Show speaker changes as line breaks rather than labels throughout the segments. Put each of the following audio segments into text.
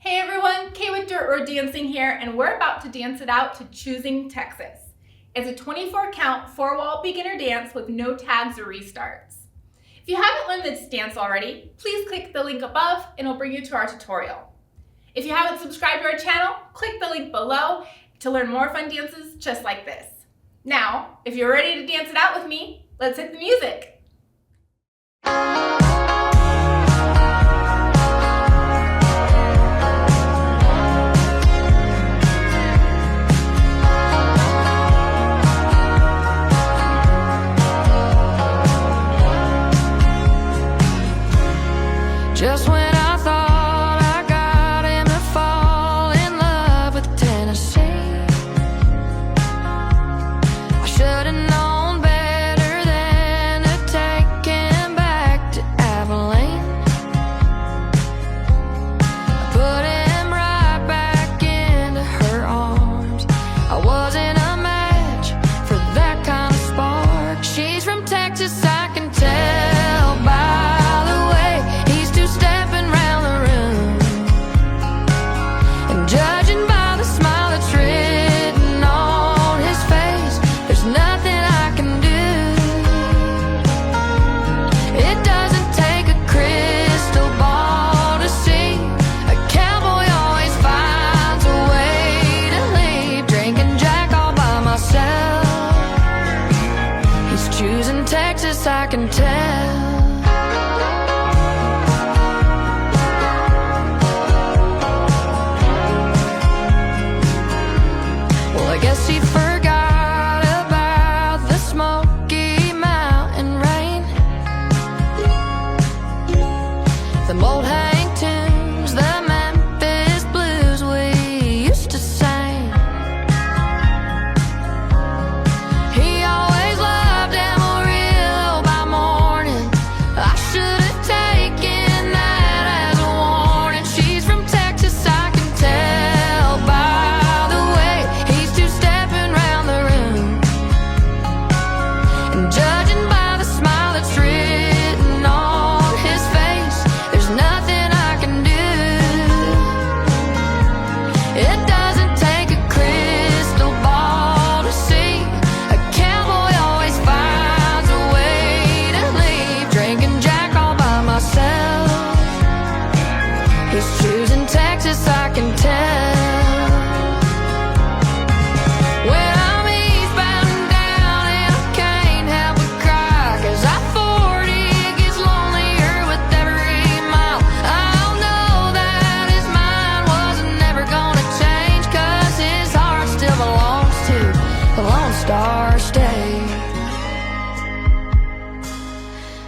Hey everyone, Kay with Dirt Road Dancing here, and we're about to dance it out to Choosin Texas. It's a 24 count, 4-wall beginner dance with no tags or restarts. If you haven't learned this dance already, please click the link above and it'll bring you to our tutorial. If you haven't subscribed to our channel, click the link below to learn more fun dances just like this. Now, if you're ready to dance it out with me, let's hit the music.
Just when I thought I got him to fall in love with Tennessee, I should have known better than to take him back to Abilene. I put him right back into her arms. I wasn't a match for that kind of spark. She's from Texas, I can tell by stepping round the room, and judging by the smile that's written on his face, there's nothing I can do. It doesn't take a crystal ball to see a cowboy always finds a way to leave. Drinking Jack all by myself. He's choosing Texas, I can tell. I guess he forgot about the Smoky Mountain rain, the old hang tunes, the Memphis blues we used to sing. He always loved Amarillo by morning. I should have taken that as a warning. She's from Texas, I can tell by judging by the smile that's written on his face, there's nothing I can do. It doesn't take a crystal ball to see a cowboy always finds a way to leave. Drinking Jack all by myself. He's choosing Texas, I can tell. Star State.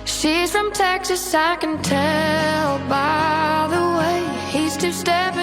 She's from Texas, I can tell by the way he's two-stepping